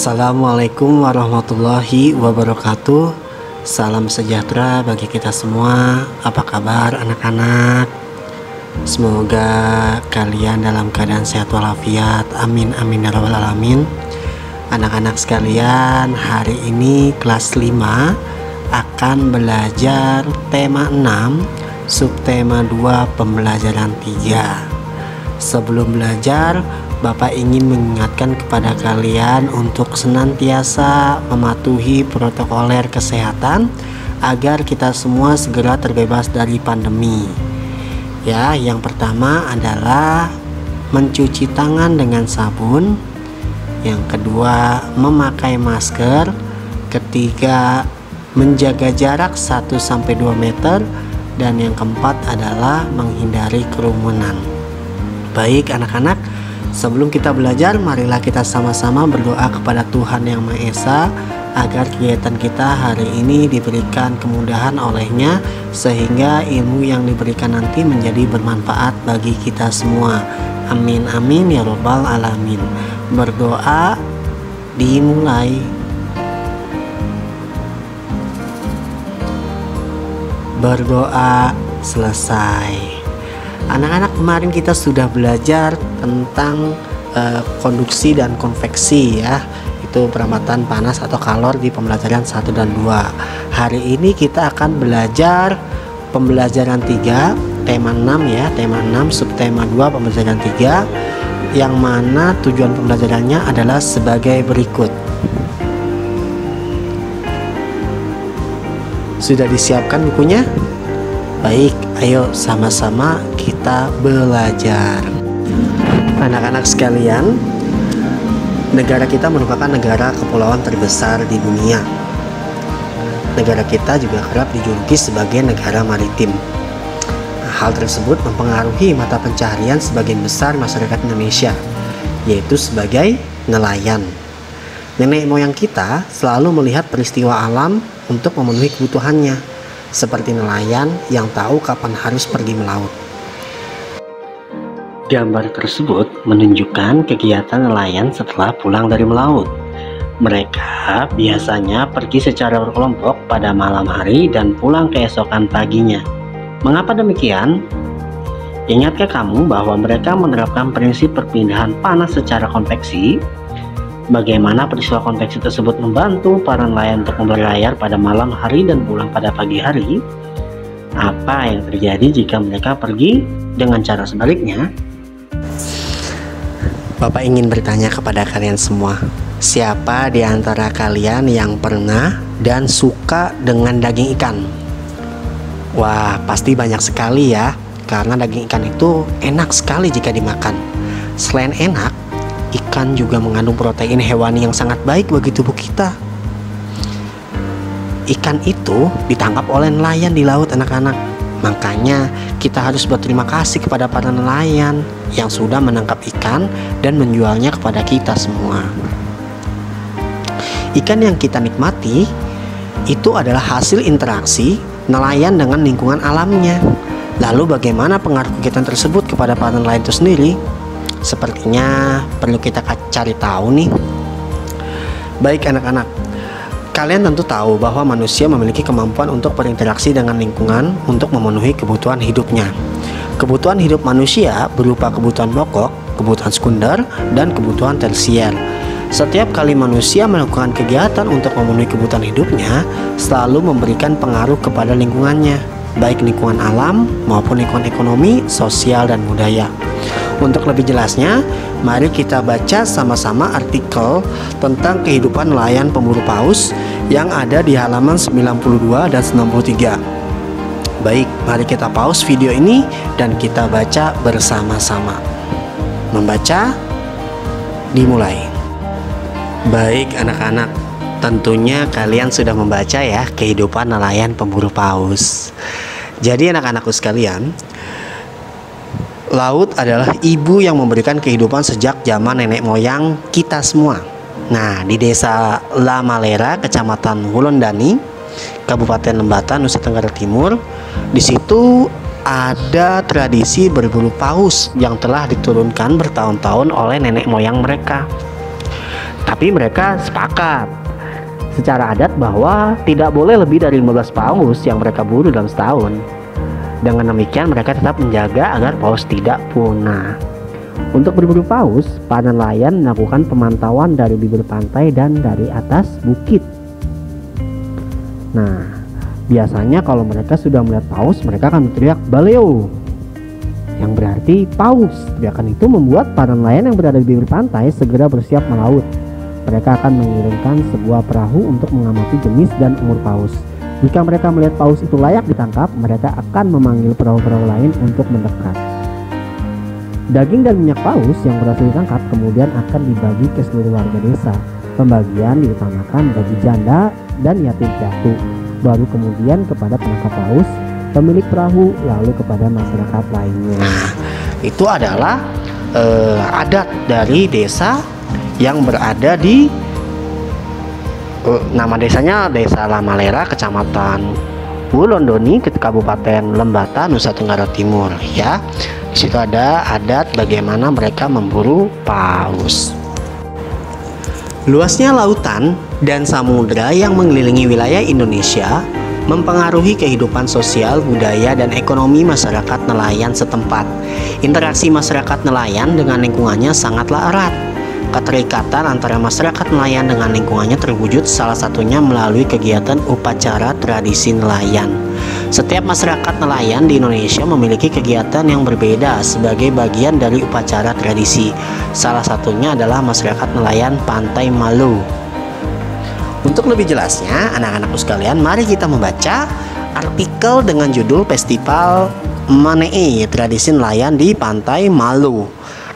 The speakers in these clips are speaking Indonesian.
Assalamualaikum warahmatullahi wabarakatuh. Salam sejahtera bagi kita semua. Apa kabar anak-anak? Semoga kalian dalam keadaan sehat walafiat. Amin amin ya rabbal alamin. Anak-anak sekalian, hari ini kelas 5 akan belajar tema 6, subtema 2, pembelajaran 3. Sebelum belajar, Bapak ingin mengingatkan kepada kalian untuk senantiasa mematuhi protokoler kesehatan agar kita semua segera terbebas dari pandemi. Ya, yang pertama adalah mencuci tangan dengan sabun. Yang kedua, memakai masker. Ketiga, menjaga jarak 1-2 meter. Dan yang keempat adalah menghindari kerumunan. Baik anak-anak, sebelum kita belajar, marilah kita sama-sama berdoa kepada Tuhan Yang Maha Esa agar kegiatan kita hari ini diberikan kemudahan olehnya, sehingga ilmu yang diberikan nanti menjadi bermanfaat bagi kita semua. Amin amin ya robbal alamin. Berdoa dimulai. Berdoa selesai. Anak-anak, kemarin kita sudah belajar tentang konduksi dan konveksi ya. Itu peramatan panas atau kalor di pembelajaran 1 dan 2. Hari ini kita akan belajar pembelajaran 3, tema 6 ya, tema 6 subtema 2 pembelajaran 3, yang mana tujuan pembelajarannya adalah sebagai berikut. Sudah disiapkan bukunya? Baik, ayo sama-sama kita belajar. Anak-anak sekalian, negara kita merupakan negara kepulauan terbesar di dunia. Negara kita juga kerap dijuluki sebagai negara maritim. Hal tersebut mempengaruhi mata pencaharian sebagian besar masyarakat Indonesia, yaitu sebagai nelayan. Nenek moyang kita selalu melihat peristiwa alam untuk memenuhi kebutuhannya, seperti nelayan yang tahu kapan harus pergi melaut. Gambar tersebut menunjukkan kegiatan nelayan setelah pulang dari melaut. Mereka biasanya pergi secara berkelompok pada malam hari dan pulang keesokan paginya. Mengapa demikian? Ingatkah kamu bahwa mereka menerapkan prinsip perpindahan panas secara konveksi? Bagaimana peristiwa konveksi tersebut membantu para nelayan untuk berlayar pada malam hari dan pulang pada pagi hari? Apa yang terjadi jika mereka pergi dengan cara sebaliknya? Bapak ingin bertanya kepada kalian semua, siapa di antara kalian yang pernah dan suka dengan daging ikan? Wah, pasti banyak sekali ya, karena daging ikan itu enak sekali jika dimakan. Selain enak, ikan juga mengandung protein hewani yang sangat baik bagi tubuh kita. Ikan itu ditangkap oleh nelayan di laut anak-anak. Makanya kita harus berterima kasih kepada para nelayan yang sudah menangkap ikan dan menjualnya kepada kita semua. Ikan yang kita nikmati itu adalah hasil interaksi nelayan dengan lingkungan alamnya. Lalu bagaimana pengaruh kegiatan tersebut kepada para nelayan itu sendiri? Sepertinya perlu kita cari tahu nih. Baik anak-anak, kalian tentu tahu bahwa manusia memiliki kemampuan untuk berinteraksi dengan lingkungan untuk memenuhi kebutuhan hidupnya. Kebutuhan hidup manusia berupa kebutuhan pokok, kebutuhan sekunder, dan kebutuhan tersier. Setiap kali manusia melakukan kegiatan untuk memenuhi kebutuhan hidupnya, selalu memberikan pengaruh kepada lingkungannya, baik lingkungan alam maupun lingkungan ekonomi, sosial, dan budaya. Untuk lebih jelasnya, mari kita baca sama-sama artikel tentang kehidupan nelayan pemburu paus yang ada di halaman 92 dan 93. Baik, mari kita pause video ini dan kita baca bersama-sama. Membaca dimulai. Baik anak-anak, tentunya kalian sudah membaca ya kehidupan nelayan pemburu paus. Jadi anak-anakku sekalian, laut adalah ibu yang memberikan kehidupan sejak zaman nenek moyang kita semua. Nah, di desa La Malera, kecamatan Wulandani, Kabupaten Lembata, Nusa Tenggara Timur, di situ ada tradisi berburu paus yang telah diturunkan bertahun-tahun oleh nenek moyang mereka. Tapi mereka sepakat secara adat bahwa tidak boleh lebih dari 15 paus yang mereka buru dalam setahun. Dengan demikian mereka tetap menjaga agar paus tidak punah. Untuk berburu paus, para nelayan melakukan pemantauan dari bibir pantai dan dari atas bukit. Nah, biasanya kalau mereka sudah melihat paus, mereka akan berteriak baleo, yang berarti paus. Teriakan itu membuat para nelayan yang berada di bibir pantai segera bersiap melaut. Mereka akan mengirimkan sebuah perahu untuk mengamati jenis dan umur paus. Jika mereka melihat paus itu layak ditangkap, mereka akan memanggil perahu-perahu lain untuk mendekat. Daging dan minyak paus yang berhasil ditangkap kemudian akan dibagi ke seluruh warga desa. Pembagian diutamakan bagi janda dan yatim piatu, baru kemudian kepada penangkap paus, pemilik perahu, lalu kepada masyarakat lainnya. Itu adalah adat dari desa yang berada di nama desanya Desa Lamalera, Kecamatan Wulondoni, Kabupaten Lembata, Nusa Tenggara Timur. Ya, di situ ada adat bagaimana mereka memburu paus. Luasnya lautan dan samudera yang mengelilingi wilayah Indonesia mempengaruhi kehidupan sosial, budaya, dan ekonomi masyarakat nelayan setempat. Interaksi masyarakat nelayan dengan lingkungannya sangatlah erat. Keterikatan antara masyarakat nelayan dengan lingkungannya terwujud salah satunya melalui kegiatan upacara tradisi nelayan. Setiap masyarakat nelayan di Indonesia memiliki kegiatan yang berbeda sebagai bagian dari upacara tradisi. Salah satunya adalah masyarakat nelayan Pantai Malu. Untuk lebih jelasnya, anak-anakku sekalian, mari kita membaca artikel dengan judul Festival Manee, Tradisi Nelayan di Pantai Malu,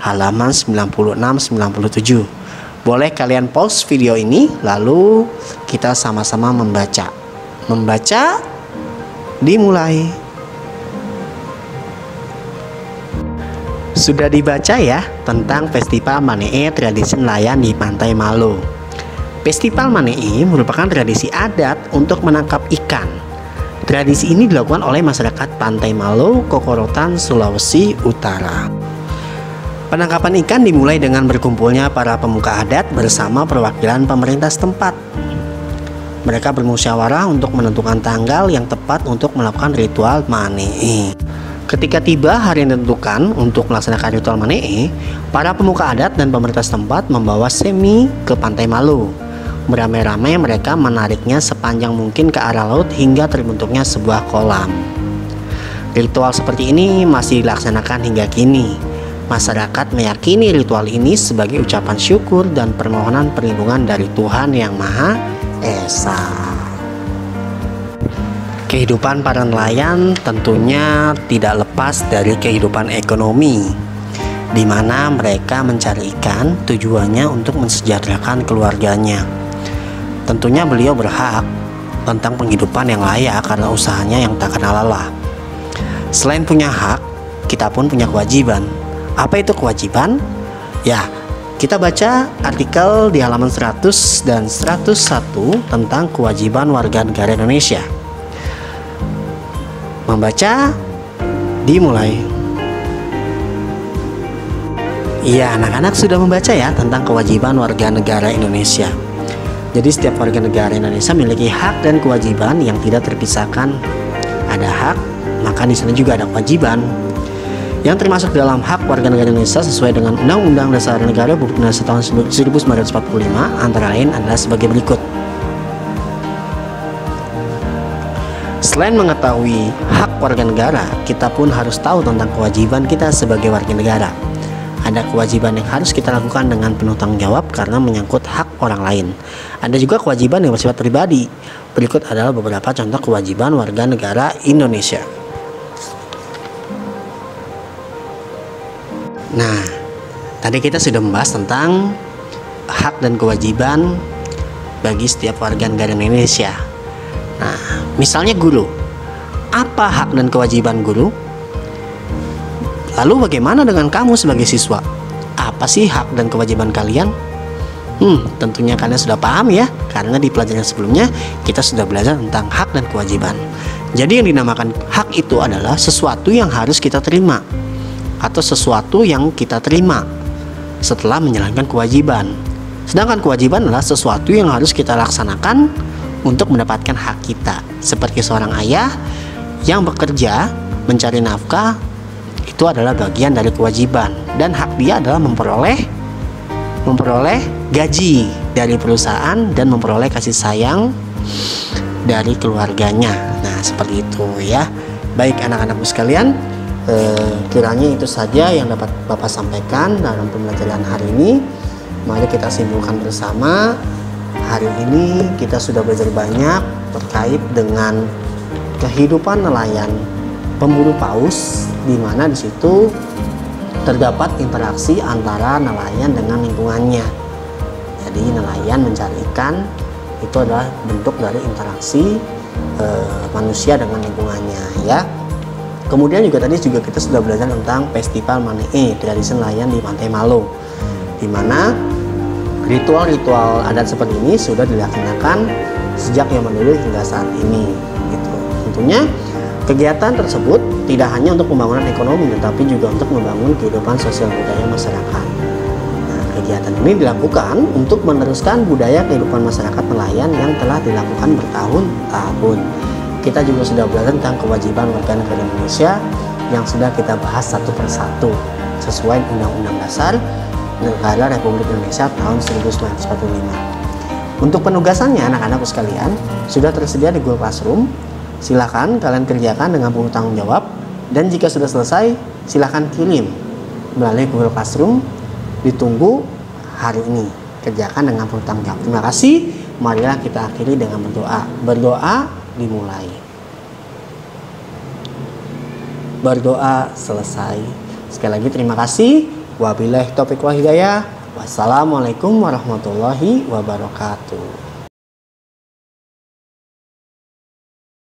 halaman 96-97. Boleh kalian pause video ini, lalu kita sama-sama membaca. Membaca dimulai. Sudah dibaca ya tentang Festival Manee, Tradisi Nelayan di Pantai Malu. Festival Manee merupakan tradisi adat untuk menangkap ikan. Tradisi ini dilakukan oleh masyarakat Pantai Malu, Kokorotan, Sulawesi Utara. Penangkapan ikan dimulai dengan berkumpulnya para pemuka adat bersama perwakilan pemerintah setempat. Mereka bermusyawarah untuk menentukan tanggal yang tepat untuk melakukan ritual Manee. Ketika tiba hari yang ditentukan untuk melaksanakan ritual Manee, para pemuka adat dan pemerintah setempat membawa semi ke Pantai Malu. Beramai-ramai mereka menariknya sepanjang mungkin ke arah laut hingga terbentuknya sebuah kolam. Ritual seperti ini masih dilaksanakan hingga kini. Masyarakat meyakini ritual ini sebagai ucapan syukur dan permohonan perlindungan dari Tuhan Yang Maha Esa. Kehidupan para nelayan tentunya tidak lepas dari kehidupan ekonomi, di mana mereka mencari ikan tujuannya untuk mensejahterakan keluarganya. Tentunya beliau berhak tentang penghidupan yang layak karena usahanya yang tak kenal lelah. Selain punya hak, kita pun punya kewajiban. Apa itu kewajiban? Ya, kita baca artikel di halaman 100 dan 101 tentang kewajiban warga negara Indonesia. Membaca dimulai. Iya, anak-anak sudah membaca ya tentang kewajiban warga negara Indonesia. Jadi setiap warga negara Indonesia memiliki hak dan kewajiban yang tidak terpisahkan. Ada hak, maka di sana juga ada kewajiban. Yang termasuk dalam hak warga negara Indonesia sesuai dengan Undang-Undang Dasar Negara Republik Indonesia tahun 1945 antara lain adalah sebagai berikut. Selain mengetahui hak warga negara, kita pun harus tahu tentang kewajiban kita sebagai warga negara. Ada kewajiban yang harus kita lakukan dengan penuh tanggung jawab karena menyangkut hak orang lain. Ada juga kewajiban yang bersifat pribadi. Berikut adalah beberapa contoh kewajiban warga negara Indonesia. Nah, tadi kita sudah membahas tentang hak dan kewajiban bagi setiap warga negara Indonesia. Nah, misalnya guru. Apa hak dan kewajiban guru? Lalu bagaimana dengan kamu sebagai siswa? Apa sih hak dan kewajiban kalian? Tentunya kalian sudah paham ya, karena di pelajaran sebelumnya kita sudah belajar tentang hak dan kewajiban. Jadi yang dinamakan hak itu adalah sesuatu yang harus kita terima atau sesuatu yang kita terima setelah menjalankan kewajiban. Sedangkan kewajiban adalah sesuatu yang harus kita laksanakan untuk mendapatkan hak kita. Seperti seorang ayah yang bekerja mencari nafkah, itu adalah bagian dari kewajiban, dan hak dia adalah memperoleh gaji dari perusahaan dan memperoleh kasih sayang dari keluarganya. Nah, seperti itu ya. Baik anak-anakku sekalian, kiranya itu saja yang dapat Bapak sampaikan dalam pembelajaran hari ini. Mari kita simpulkan bersama. Hari ini kita sudah belajar banyak terkait dengan kehidupan nelayan pemburu paus, di mana di situ terdapat interaksi antara nelayan dengan lingkungannya. Jadi nelayan mencari ikan itu adalah bentuk dari interaksi manusia dengan lingkungannya ya. Kemudian juga tadi kita sudah belajar tentang festival Manee, tradisi nelayan di Pantai Malung, di mana ritual-ritual adat seperti ini sudah dilaksanakan sejak zaman dulu hingga saat ini gitu. Tentunya kegiatan tersebut tidak hanya untuk pembangunan ekonomi, tetapi juga untuk membangun kehidupan sosial budaya masyarakat. Nah, kegiatan ini dilakukan untuk meneruskan budaya kehidupan masyarakat nelayan yang telah dilakukan bertahun-tahun. Kita juga sudah belajar tentang kewajiban warga negara Indonesia yang sudah kita bahas satu persatu sesuai Undang-Undang Dasar Negara Republik Indonesia tahun 1945. Untuk penugasannya anak-anakku sekalian sudah tersedia di Google Classroom. Silakan kalian kerjakan dengan penuh tanggung jawab, dan jika sudah selesai silakan kirim melalui Google Classroom. Ditunggu hari ini. Kerjakan dengan penuh tanggung jawab. Terima kasih. Marilah kita akhiri dengan berdoa. Berdoa dimulai. Berdoa selesai. Sekali lagi terima kasih. Wabillahi taufiq wal hidayah. Wassalamualaikum warahmatullahi wabarakatuh.